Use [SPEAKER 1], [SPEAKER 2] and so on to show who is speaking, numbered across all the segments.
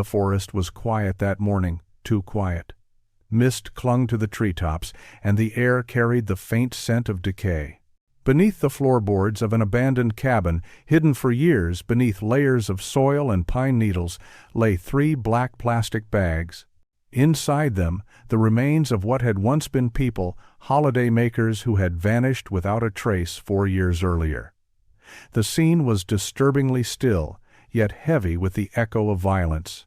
[SPEAKER 1] The forest was quiet that morning, too quiet. Mist clung to the treetops, and the air carried the faint scent of decay. Beneath the floorboards of an abandoned cabin, hidden for years beneath layers of soil and pine needles, lay 3 black plastic bags. Inside them, the remains of what had once been people, holiday makers who had vanished without a trace 4 years earlier. The scene was disturbingly still, yet heavy with the echo of violence.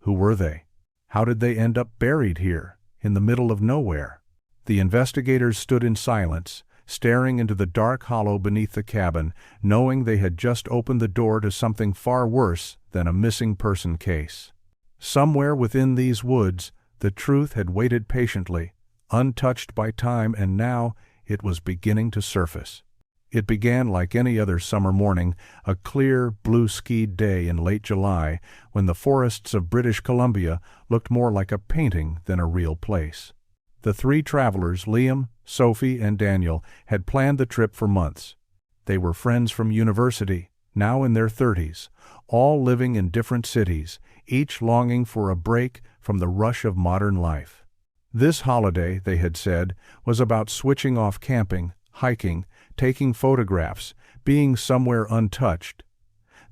[SPEAKER 1] Who were they? How did they end up buried here, in the middle of nowhere? The investigators stood in silence, staring into the dark hollow beneath the cabin, knowing they had just opened the door to something far worse than a missing person case. Somewhere within these woods, the truth had waited patiently, untouched by time, and now it was beginning to surface. It began like any other summer morning, a clear, blue-skied day in late July, when the forests of British Columbia looked more like a painting than a real place. The 3 travelers, Liam, Sophie, and Daniel, had planned the trip for months. They were friends from university, now in their 30s, all living in different cities, each longing for a break from the rush of modern life. This holiday, they had said, was about switching off camping, hiking, taking photographs, being somewhere untouched.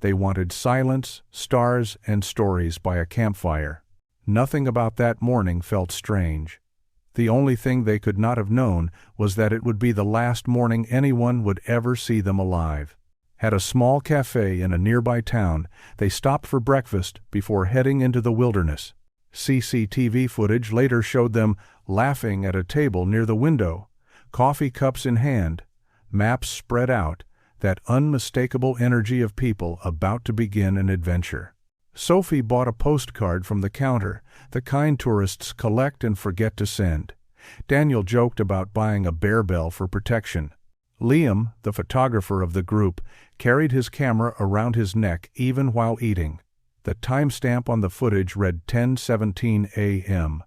[SPEAKER 1] They wanted silence, stars, and stories by a campfire. Nothing about that morning felt strange. The only thing they could not have known was that it would be the last morning anyone would ever see them alive. At a small cafe in a nearby town, they stopped for breakfast before heading into the wilderness. CCTV footage later showed them laughing at a table near the window, coffee cups in hand, maps spread out, that unmistakable energy of people about to begin an adventure. Sophie bought a postcard from the counter, the kind tourists collect and forget to send. Daniel joked about buying a bear bell for protection. Liam, the photographer of the group, carried his camera around his neck even while eating. The timestamp on the footage read 10:17 a.m.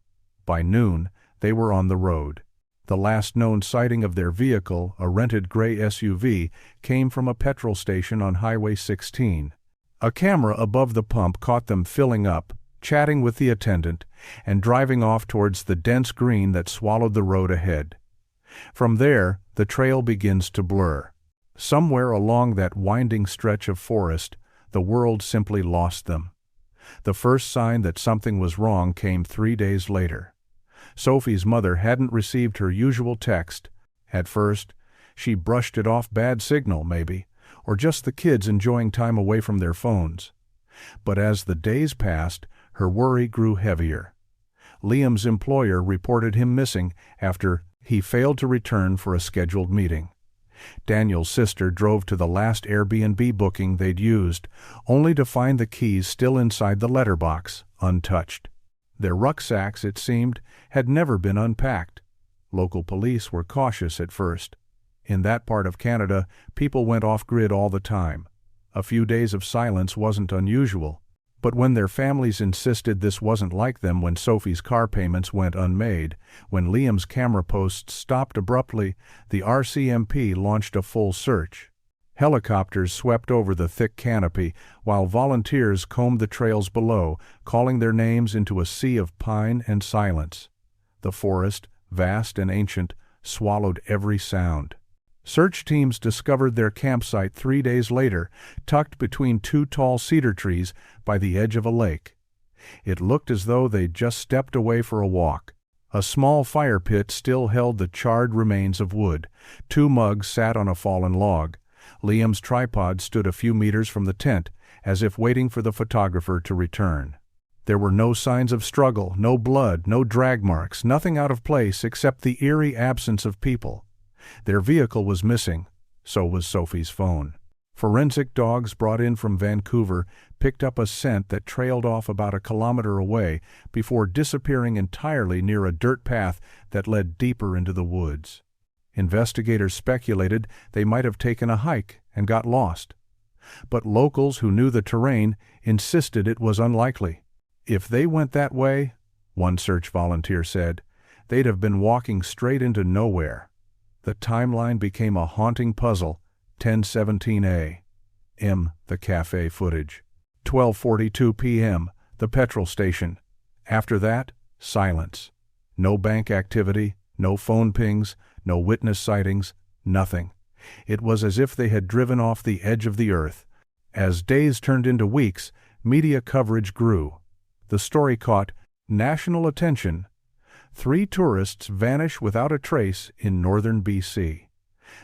[SPEAKER 1] By noon, they were on the road. The last known sighting of their vehicle, a rented gray SUV, came from a petrol station on Highway 16. A camera above the pump caught them filling up, chatting with the attendant, and driving off towards the dense green that swallowed the road ahead. From there, the trail begins to blur. Somewhere along that winding stretch of forest, the world simply lost them. The first sign that something was wrong came 3 days later. Sophie's mother hadn't received her usual text. At first, she brushed it off, bad signal maybe, or just the kids enjoying time away from their phones. But as the days passed, her worry grew heavier. Liam's employer reported him missing after he failed to return for a scheduled meeting. Daniel's sister drove to the last Airbnb booking they'd used, only to find the keys still inside the letterbox, untouched. Their rucksacks, it seemed, had never been unpacked. Local police were cautious at first. In that part of Canada, people went off-grid all the time. A few days of silence wasn't unusual. But when their families insisted this wasn't like them, when Sophie's car payments went unmade, when Liam's camera posts stopped abruptly, the RCMP launched a full search. Helicopters swept over the thick canopy, while volunteers combed the trails below, calling their names into a sea of pine and silence. The forest, vast and ancient, swallowed every sound. Search teams discovered their campsite 3 days later, tucked between 2 tall cedar trees by the edge of a lake. It looked as though they'd just stepped away for a walk. A small fire pit still held the charred remains of wood. 2 mugs sat on a fallen log. Liam's tripod stood a few meters from the tent, as if waiting for the photographer to return. There were no signs of struggle, no blood, no drag marks, nothing out of place except the eerie absence of people. Their vehicle was missing, so was Sophie's phone. Forensic dogs brought in from Vancouver picked up a scent that trailed off about a kilometer away before disappearing entirely near a dirt path that led deeper into the woods. Investigators speculated they might have taken a hike and got lost. But locals who knew the terrain insisted it was unlikely. If they went that way, one search volunteer said, they'd have been walking straight into nowhere. The timeline became a haunting puzzle. 10:17 a.m. the cafe footage. 12:42 p.m. the petrol station. After that, silence. No bank activity, no phone pings, no witness sightings, nothing. It was as if they had driven off the edge of the earth. As days turned into weeks, media coverage grew. The story caught national attention. 3 tourists vanish without a trace in northern BC.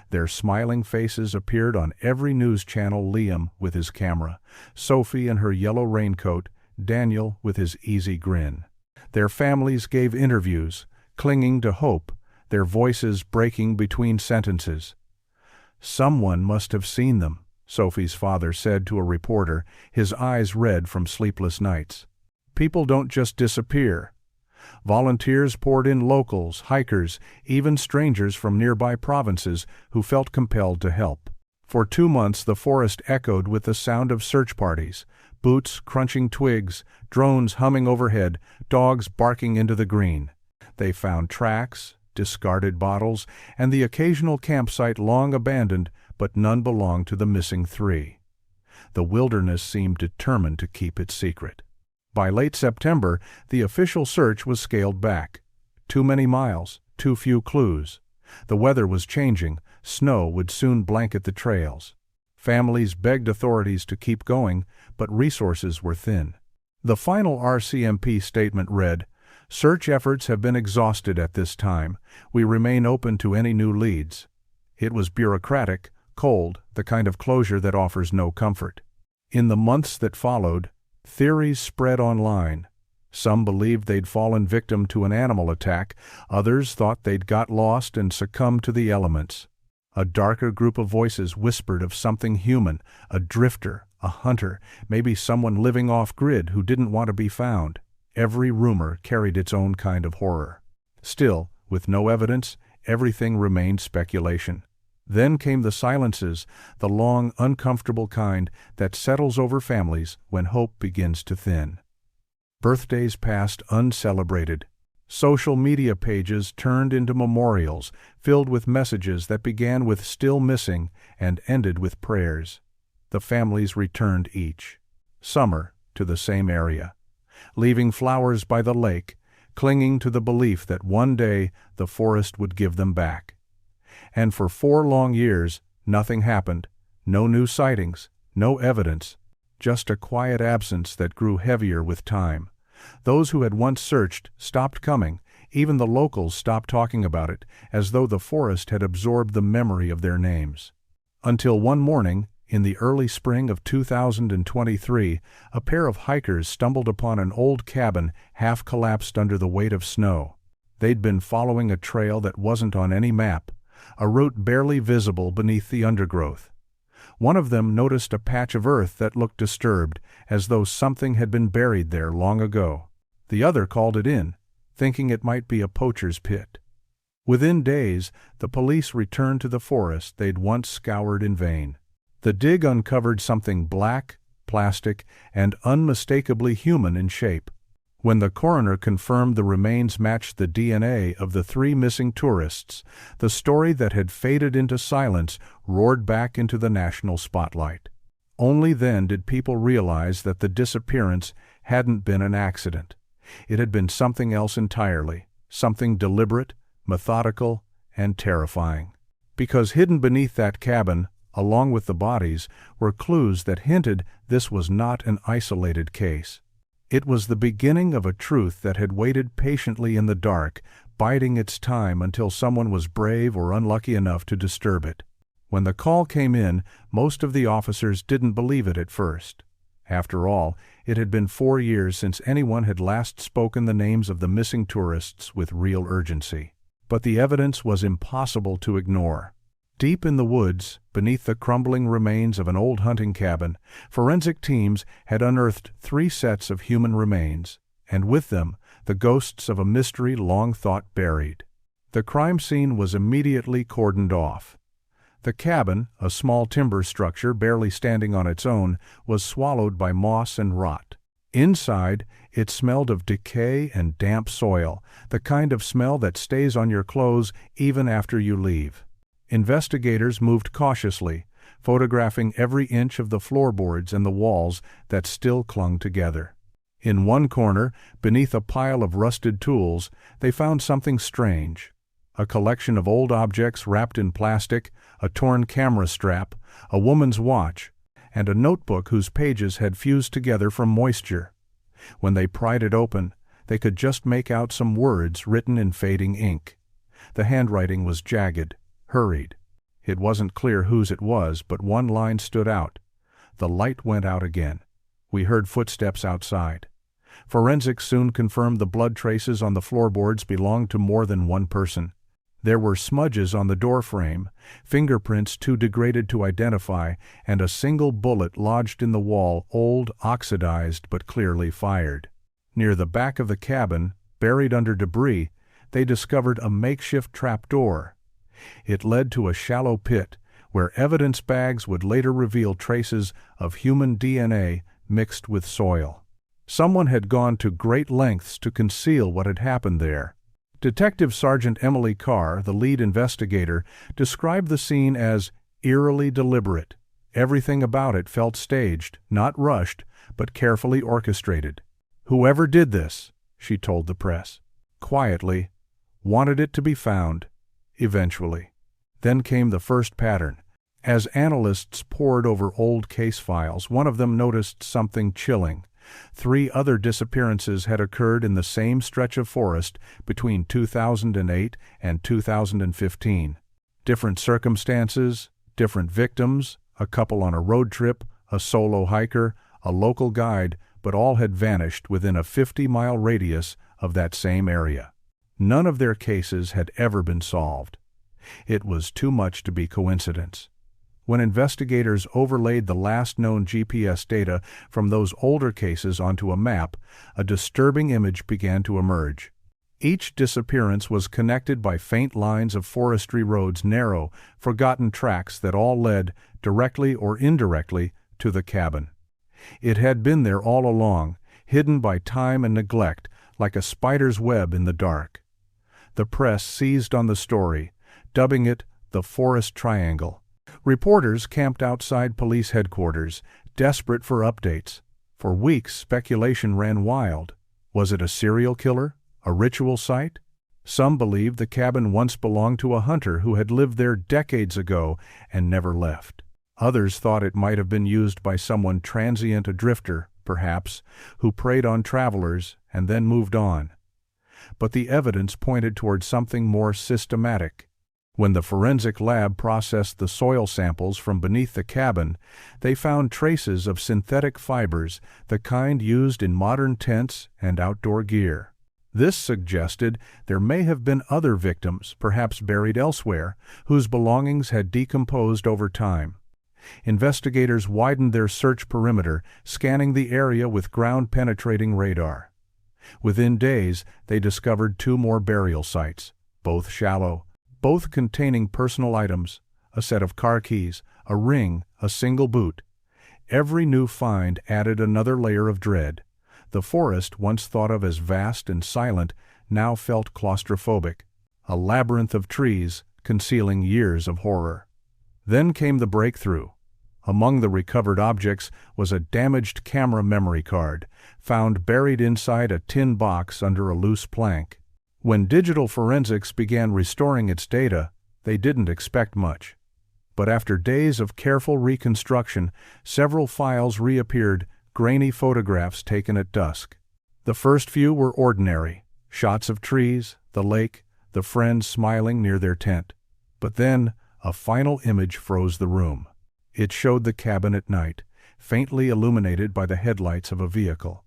[SPEAKER 1] Their smiling faces appeared on every news channel: Liam with his camera, Sophie in her yellow raincoat, Daniel with his easy grin. Their families gave interviews, clinging to hope, their voices breaking between sentences. "Someone must have seen them," Sophie's father said to a reporter, his eyes red from sleepless nights. "People don't just disappear." Volunteers poured in: locals, hikers, even strangers from nearby provinces who felt compelled to help. For 2 months the forest echoed with the sound of search parties, boots crunching twigs, drones humming overhead, dogs barking into the green. They found tracks, discarded bottles, and the occasional campsite long abandoned, but none belonged to the missing 3. The wilderness seemed determined to keep its secret. By late September, the official search was scaled back. Too many miles, too few clues. The weather was changing. Snow would soon blanket the trails. Families begged authorities to keep going, but resources were thin. The final RCMP statement read, "Search efforts have been exhausted at this time. We remain open to any new leads." It was bureaucratic, cold, the kind of closure that offers no comfort. In the months that followed, theories spread online. Some believed they'd fallen victim to an animal attack, others thought they'd got lost and succumbed to the elements. A darker group of voices whispered of something human, a drifter, a hunter, maybe someone living off-grid who didn't want to be found. Every rumor carried its own kind of horror. Still, with no evidence, everything remained speculation. Then came the silences, the long, uncomfortable kind that settles over families when hope begins to thin. Birthdays passed uncelebrated. Social media pages turned into memorials, filled with messages that began with "still missing" and ended with prayers. The families returned each summer to the same area, leaving flowers by the lake, clinging to the belief that one day the forest would give them back. And for 4 long years, nothing happened. No new sightings, no evidence, just a quiet absence that grew heavier with time. Those who had once searched stopped coming. Even the locals stopped talking about it, as though the forest had absorbed the memory of their names. Until one morning, in the early spring of 2023, a pair of hikers stumbled upon an old cabin half collapsed under the weight of snow. They'd been following a trail that wasn't on any map, a route barely visible beneath the undergrowth. One of them noticed a patch of earth that looked disturbed, as though something had been buried there long ago. The other called it in, thinking it might be a poacher's pit. Within days, the police returned to the forest they'd once scoured in vain. The dig uncovered something black, plastic, and unmistakably human in shape. When the coroner confirmed the remains matched the DNA of the 3 missing tourists, the story that had faded into silence roared back into the national spotlight. Only then did people realize that the disappearance hadn't been an accident. It had been something else entirely, something deliberate, methodical, and terrifying. Because hidden beneath that cabin, along with the bodies, were clues that hinted this was not an isolated case. It was the beginning of a truth that had waited patiently in the dark, biding its time until someone was brave or unlucky enough to disturb it. When the call came in, most of the officers didn't believe it at first. After all, it had been 4 years since anyone had last spoken the names of the missing tourists with real urgency. But the evidence was impossible to ignore. Deep in the woods, beneath the crumbling remains of an old hunting cabin, forensic teams had unearthed 3 sets of human remains, and with them, the ghosts of a mystery long thought buried. The crime scene was immediately cordoned off. The cabin, a small timber structure barely standing on its own, was swallowed by moss and rot. Inside, it smelled of decay and damp soil, the kind of smell that stays on your clothes even after you leave. Investigators moved cautiously, photographing every inch of the floorboards and the walls that still clung together. In one corner, beneath a pile of rusted tools, they found something strange. A collection of old objects wrapped in plastic, a torn camera strap, a woman's watch, and a notebook whose pages had fused together from moisture. When they pried it open, they could just make out some words written in fading ink. The handwriting was jagged, hurried. It wasn't clear whose it was, but one line stood out. The light went out again. We heard footsteps outside. Forensics soon confirmed the blood traces on the floorboards belonged to more than one person. There were smudges on the doorframe, fingerprints too degraded to identify, and a single bullet lodged in the wall, old, oxidized, but clearly fired. Near the back of the cabin, buried under debris, they discovered a makeshift trapdoor. It led to a shallow pit, where evidence bags would later reveal traces of human DNA mixed with soil. Someone had gone to great lengths to conceal what had happened there. Detective Sergeant Emily Carr, the lead investigator, described the scene as eerily deliberate. Everything about it felt staged, not rushed, but carefully orchestrated. "Whoever did this," she told the press, quietly, wanted it to be found, eventually. Then came the first pattern. As analysts pored over old case files, one of them noticed something chilling. 3 other disappearances had occurred in the same stretch of forest between 2008 and 2015. Different circumstances, different victims, a couple on a road trip, a solo hiker, a local guide, but all had vanished within a 50-mile radius of that same area. None of their cases had ever been solved. It was too much to be coincidence. When investigators overlaid the last known GPS data from those older cases onto a map, a disturbing image began to emerge. Each disappearance was connected by faint lines of forestry roads, narrow, forgotten tracks that all led, directly or indirectly, to the cabin. It had been there all along, hidden by time and neglect, like a spider's web in the dark. The press seized on the story, dubbing it the Forest Triangle. Reporters camped outside police headquarters, desperate for updates. For weeks, speculation ran wild. Was it a serial killer? A ritual site? Some believed the cabin once belonged to a hunter who had lived there decades ago and never left. Others thought it might have been used by someone transient, a drifter, perhaps, who preyed on travelers and then moved on. But the evidence pointed toward something more systematic. When the forensic lab processed the soil samples from beneath the cabin, they found traces of synthetic fibers, the kind used in modern tents and outdoor gear. This suggested there may have been other victims, perhaps buried elsewhere, whose belongings had decomposed over time. Investigators widened their search perimeter, scanning the area with ground-penetrating radar. Within days, they discovered 2 more burial sites, both shallow, both containing personal items, a set of car keys, a ring, a single boot. Every new find added another layer of dread. The forest, once thought of as vast and silent, now felt claustrophobic, a labyrinth of trees concealing years of horror. Then came the breakthrough. Among the recovered objects was a damaged camera memory card, found buried inside a tin box under a loose plank. When digital forensics began restoring its data, they didn't expect much. But after days of careful reconstruction, several files reappeared, grainy photographs taken at dusk. The first few were ordinary, shots of trees, the lake, the friends smiling near their tent. But then, a final image froze the room. It showed the cabin at night, faintly illuminated by the headlights of a vehicle.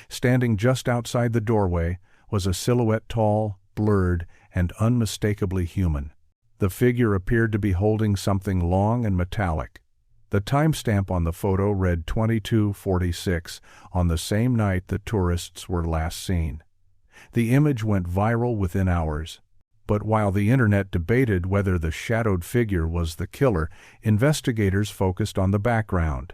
[SPEAKER 1] Standing just outside the doorway was a silhouette tall, blurred, and unmistakably human. The figure appeared to be holding something long and metallic. The timestamp on the photo read 22:46, on the same night the tourists were last seen. The image went viral within hours. But while the internet debated whether the shadowed figure was the killer, investigators focused on the background.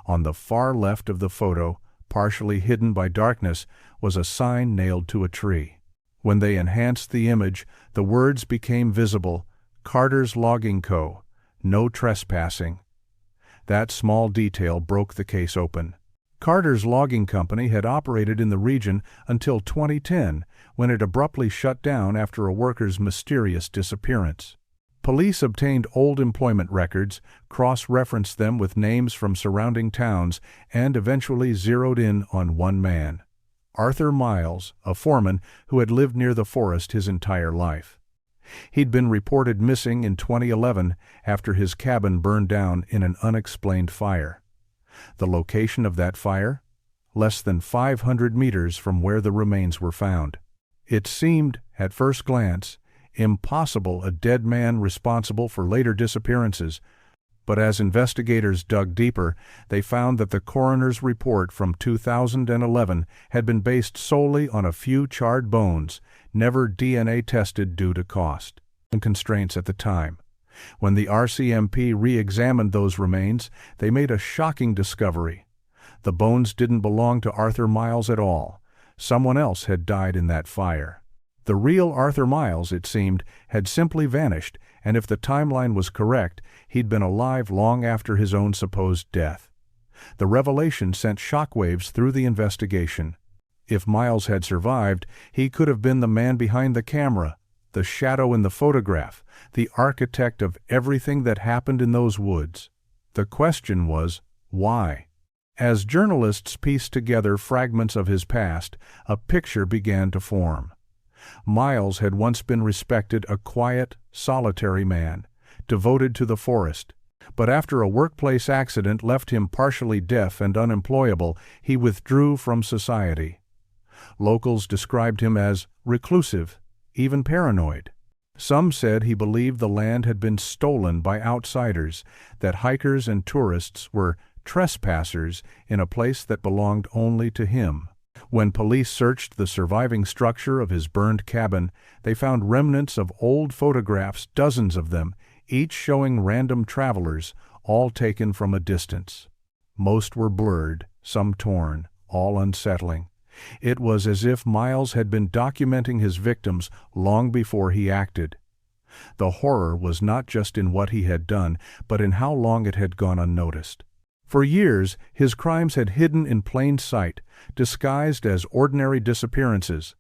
[SPEAKER 1] On the far left of the photo, partially hidden by darkness, was a sign nailed to a tree. When they enhanced the image, the words became visible: Carter's Logging Co., no trespassing. That small detail broke the case open. Carter's logging company had operated in the region until 2010, when it abruptly shut down after a worker's mysterious disappearance. Police obtained old employment records, cross-referenced them with names from surrounding towns, and eventually zeroed in on one man: Arthur Miles, a foreman who had lived near the forest his entire life. He'd been reported missing in 2011 after his cabin burned down in an unexplained fire. The location of that fire? Less than 500 meters from where the remains were found. It seemed, at first glance, impossible a dead man responsible for later disappearances, but as investigators dug deeper, they found that the coroner's report from 2011 had been based solely on a few charred bones, never DNA tested due to cost and constraints at the time. When the RCMP re-examined those remains, they made a shocking discovery. The bones didn't belong to Arthur Miles at all. Someone else had died in that fire. The real Arthur Miles, it seemed, had simply vanished, and if the timeline was correct, he'd been alive long after his own supposed death. The revelation sent shockwaves through the investigation. If Miles had survived, he could have been the man behind the camera, the shadow in the photograph, the architect of everything that happened in those woods. The question was, why? As journalists pieced together fragments of his past, a picture began to form. Miles had once been respected, a quiet, solitary man, devoted to the forest. But after a workplace accident left him partially deaf and unemployable, he withdrew from society. Locals described him as reclusive, even paranoid. Some said he believed the land had been stolen by outsiders, that hikers and tourists were trespassers in a place that belonged only to him. When police searched the surviving structure of his burned cabin, they found remnants of old photographs, dozens of them, each showing random travelers, all taken from a distance. Most were blurred, some torn, all unsettling. It was as if Miles had been documenting his victims long before he acted. The horror was not just in what he had done, but in how long it had gone unnoticed. For years, his crimes had hidden in plain sight, disguised as ordinary disappearances.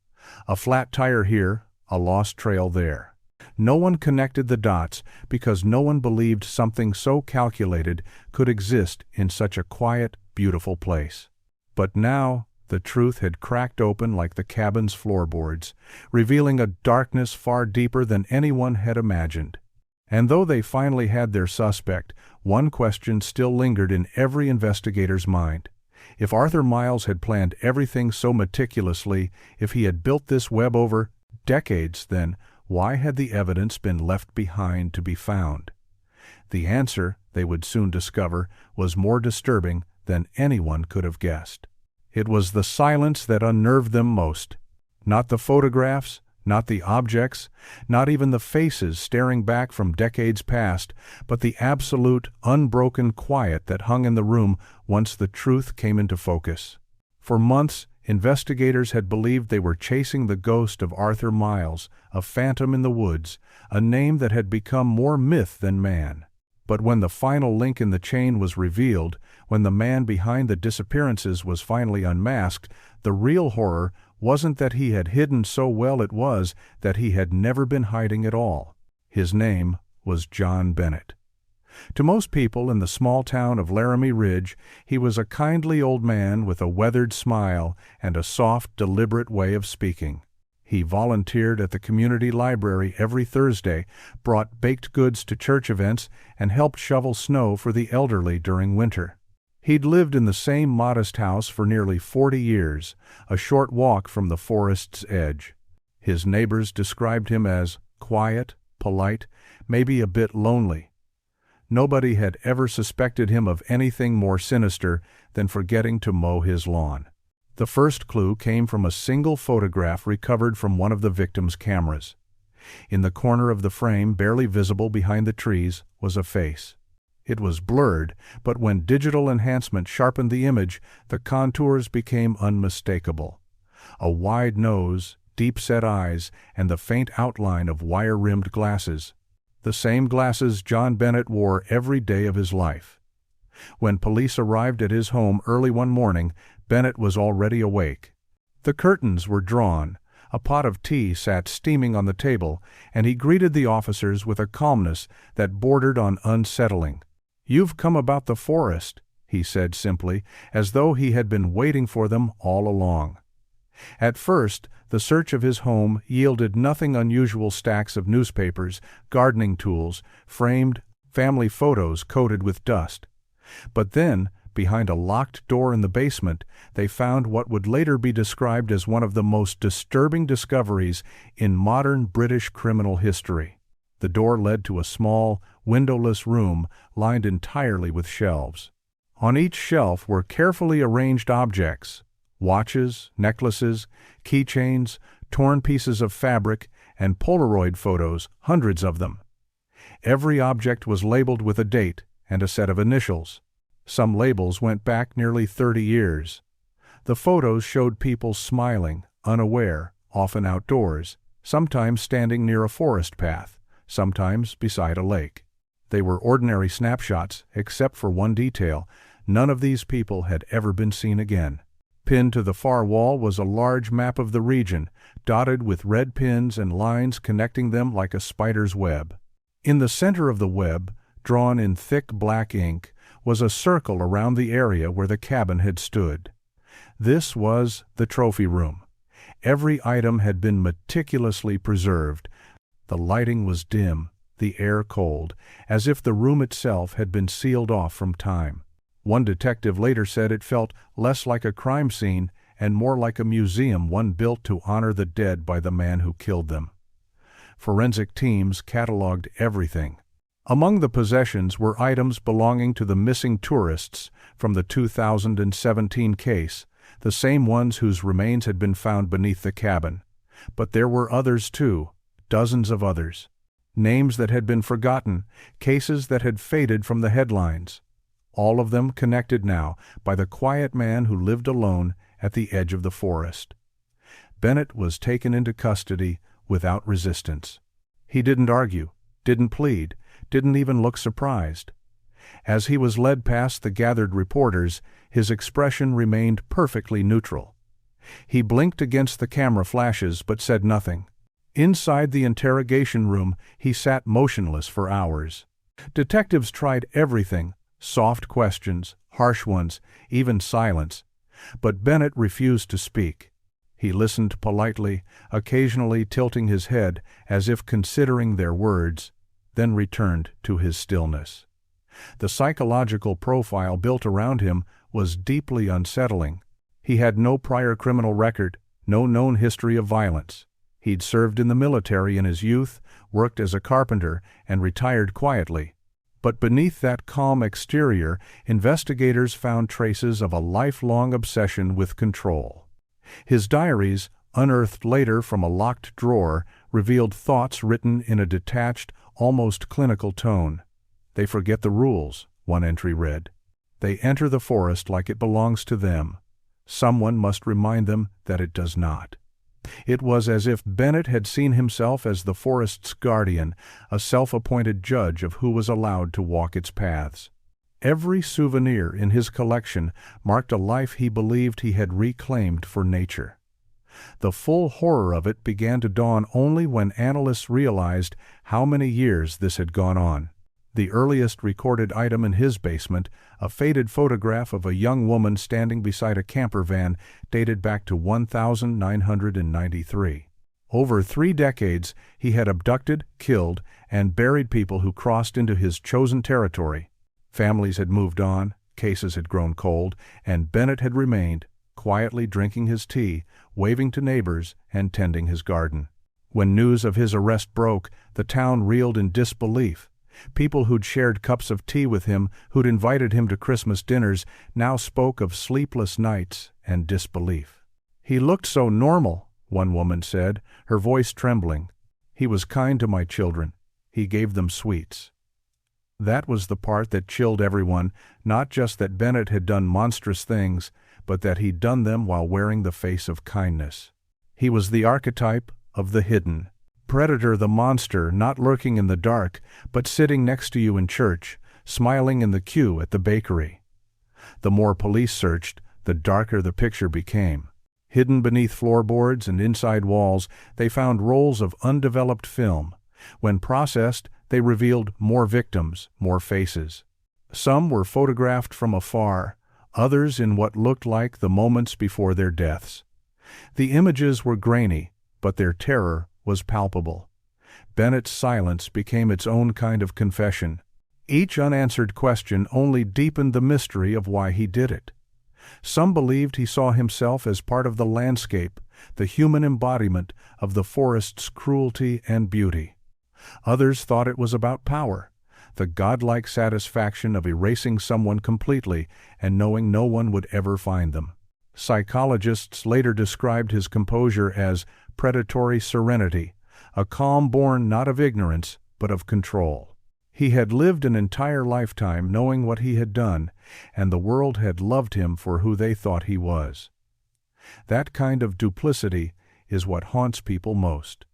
[SPEAKER 1] A flat tire here, a lost trail there. No one connected the dots because no one believed something so calculated could exist in such a quiet, beautiful place. But now, the truth had cracked open like the cabin's floorboards, revealing a darkness far deeper than anyone had imagined. And though they finally had their suspect, one question still lingered in every investigator's mind. If Arthur Miles had planned everything so meticulously, if he had built this web over decades, then why had the evidence been left behind to be found? The answer, they would soon discover, was more disturbing than anyone could have guessed. It was the silence that unnerved them most. Not the photographs, not the objects, not even the faces staring back from decades past, but the absolute, unbroken quiet that hung in the room once the truth came into focus. For months, investigators had believed they were chasing the ghost of Arthur Miles, a phantom in the woods, a name that had become more myth than man. But when the final link in the chain was revealed, when the man behind the disappearances was finally unmasked, the real horror wasn't that he had hidden so well, it was that he had never been hiding at all. His name was John Bennett. To most people in the small town of Laramie Ridge, he was a kindly old man with a weathered smile and a soft, deliberate way of speaking. He volunteered at the community library every Thursday, brought baked goods to church events, and helped shovel snow for the elderly during winter. He'd lived in the same modest house for nearly 40 years, a short walk from the forest's edge. His neighbors described him as quiet, polite, maybe a bit lonely. Nobody had ever suspected him of anything more sinister than forgetting to mow his lawn. The first clue came from a single photograph recovered from one of the victim's cameras. In the corner of the frame, barely visible behind the trees, was a face. It was blurred, but when digital enhancement sharpened the image, the contours became unmistakable. A wide nose, deep-set eyes, and the faint outline of wire-rimmed glasses. The same glasses John Bennett wore every day of his life. When police arrived at his home early one morning, Bennett was already awake. The curtains were drawn, a pot of tea sat steaming on the table, and he greeted the officers with a calmness that bordered on unsettling. "You've come about the forest," he said simply, as though he had been waiting for them all along. At first, the search of his home yielded nothing unusual: stacks of newspapers, gardening tools, framed family photos coated with dust. But then, behind a locked door in the basement, they found what would later be described as one of the most disturbing discoveries in modern British criminal history. The door led to a small, windowless room lined entirely with shelves. On each shelf were carefully arranged objects: watches, necklaces, keychains, torn pieces of fabric, and Polaroid photos, hundreds of them. Every object was labeled with a date and a set of initials. Some labels went back nearly 30 years. The photos showed people smiling, unaware, often outdoors, sometimes standing near a forest path, sometimes beside a lake. They were ordinary snapshots, except for one detail: none of these people had ever been seen again. Pinned to the far wall was a large map of the region, dotted with red pins and lines connecting them like a spider's web. In the center of the web, drawn in thick black ink, was a circle around the area where the cabin had stood. This was the trophy room. Every item had been meticulously preserved. The lighting was dim, the air cold, as if the room itself had been sealed off from time. One detective later said it felt less like a crime scene and more like a museum, one built to honor the dead by the man who killed them. Forensic teams cataloged everything. Among the possessions were items belonging to the missing tourists from the 2017 case, the same ones whose remains had been found beneath the cabin. But there were others too, dozens of others. Names that had been forgotten, cases that had faded from the headlines. All of them connected now by the quiet man who lived alone at the edge of the forest. Bennett was taken into custody without resistance. He didn't argue, didn't plead, didn't even look surprised. As he was led past the gathered reporters, his expression remained perfectly neutral. He blinked against the camera flashes but said nothing. Inside the interrogation room, he sat motionless for hours. Detectives tried everything: soft questions, harsh ones, even silence. But Bennett refused to speak. He listened politely, occasionally tilting his head as if considering their words, then returned to his stillness. The psychological profile built around him was deeply unsettling. He had no prior criminal record, no known history of violence. He'd served in the military in his youth, worked as a carpenter, and retired quietly. But beneath that calm exterior, investigators found traces of a lifelong obsession with control. His diaries, unearthed later from a locked drawer, revealed thoughts written in a detached, almost clinical tone. "They forget the rules," one entry read. "They enter the forest like it belongs to them. Someone must remind them that it does not." It was as if Bennett had seen himself as the forest's guardian, a self-appointed judge of who was allowed to walk its paths. Every souvenir in his collection marked a life he believed he had reclaimed for nature. The full horror of it began to dawn only when analysts realized how many years this had gone on. The earliest recorded item in his basement, a faded photograph of a young woman standing beside a camper van, dated back to 1993. Over 3 decades, he had abducted, killed, and buried people who crossed into his chosen territory. Families had moved on, cases had grown cold, and Bennett had remained, quietly drinking his tea, waving to neighbors, and tending his garden. When news of his arrest broke, the town reeled in disbelief. People who'd shared cups of tea with him, who'd invited him to Christmas dinners, now spoke of sleepless nights and disbelief. "He looked so normal," one woman said, her voice trembling. "He was kind to my children. He gave them sweets." That was the part that chilled everyone, not just that Bennett had done monstrous things, but that he'd done them while wearing the face of kindness. He was the archetype of the hidden. Predator, the monster, not lurking in the dark, but sitting next to you in church, smiling in the queue at the bakery. The more police searched, the darker the picture became. Hidden beneath floorboards and inside walls, they found rolls of undeveloped film. When processed, they revealed more victims, more faces. Some were photographed from afar, others in what looked like the moments before their deaths. The images were grainy, but their terror was palpable. Bennett's silence became its own kind of confession. Each unanswered question only deepened the mystery of why he did it. Some believed he saw himself as part of the landscape, the human embodiment of the forest's cruelty and beauty. Others thought it was about power, the godlike satisfaction of erasing someone completely and knowing no one would ever find them. Psychologists later described his composure as predatory serenity, a calm born not of ignorance, but of control. He had lived an entire lifetime knowing what he had done, and the world had loved him for who they thought he was. That kind of duplicity is what haunts people most.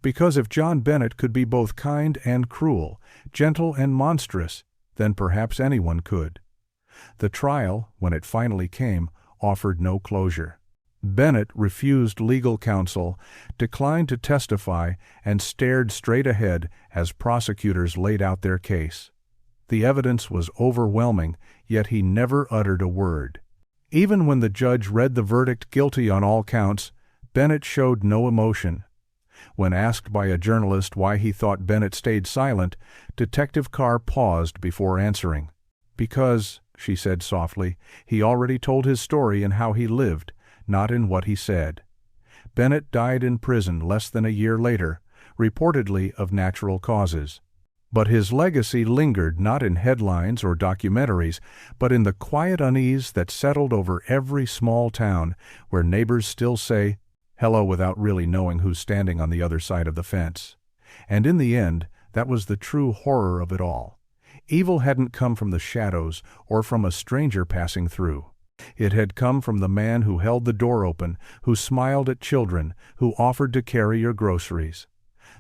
[SPEAKER 1] Because if John Bennett could be both kind and cruel, gentle and monstrous, then perhaps anyone could. The trial, when it finally came, offered no closure. Bennett refused legal counsel, declined to testify, and stared straight ahead as prosecutors laid out their case. The evidence was overwhelming, yet he never uttered a word. Even when the judge read the verdict guilty on all counts, Bennett showed no emotion. When asked by a journalist why he thought Bennett stayed silent, Detective Carr paused before answering. "Because," she said softly, "he already told his story in how he lived, not in what he said." Bennett died in prison less than a year later, reportedly of natural causes. But his legacy lingered not in headlines or documentaries, but in the quiet unease that settled over every small town, where neighbors still say hello without really knowing who's standing on the other side of the fence. And in the end, that was the true horror of it all. Evil hadn't come from the shadows or from a stranger passing through. It had come from the man who held the door open, who smiled at children, who offered to carry your groceries.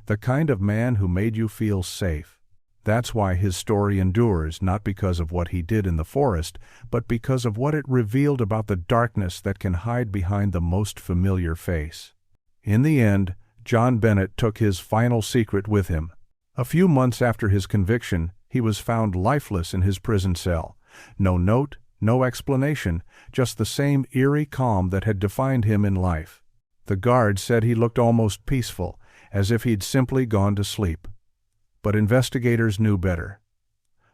[SPEAKER 1] The kind of man who made you feel safe. That's why his story endures, not because of what he did in the forest, but because of what it revealed about the darkness that can hide behind the most familiar face. In the end, John Bennett took his final secret with him. A few months after his conviction, he was found lifeless in his prison cell. No note, no explanation, just the same eerie calm that had defined him in life. The guards said he looked almost peaceful, as if he'd simply gone to sleep. But investigators knew better.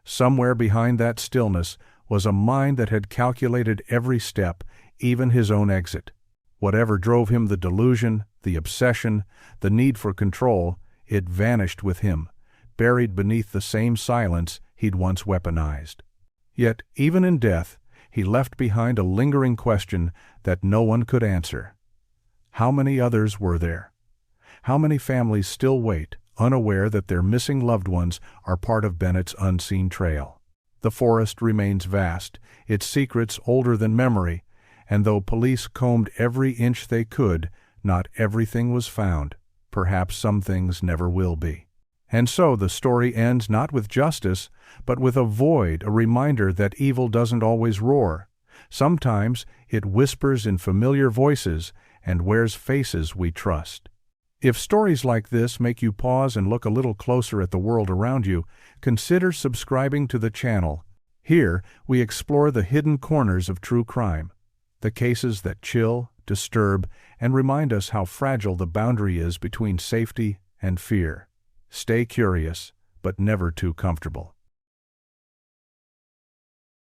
[SPEAKER 1] Somewhere behind that stillness was a mind that had calculated every step, even his own exit. Whatever drove him, the delusion, the obsession, the need for control, it vanished with him, buried beneath the same silence he'd once weaponized. Yet, even in death, he left behind a lingering question that no one could answer. How many others were there? How many families still wait, unaware that their missing loved ones are part of Bennett's unseen trail? The forest remains vast, its secrets older than memory, and though police combed every inch they could, not everything was found. Perhaps some things never will be. And so the story ends not with justice, but with a void, a reminder that evil doesn't always roar. Sometimes it whispers in familiar voices and wears faces we trust. If stories like this make you pause and look a little closer at the world around you, consider subscribing to the channel. Here, we explore the hidden corners of true crime, the cases that chill, disturb, and remind us how fragile the boundary is between safety and fear. Stay curious, but never too comfortable.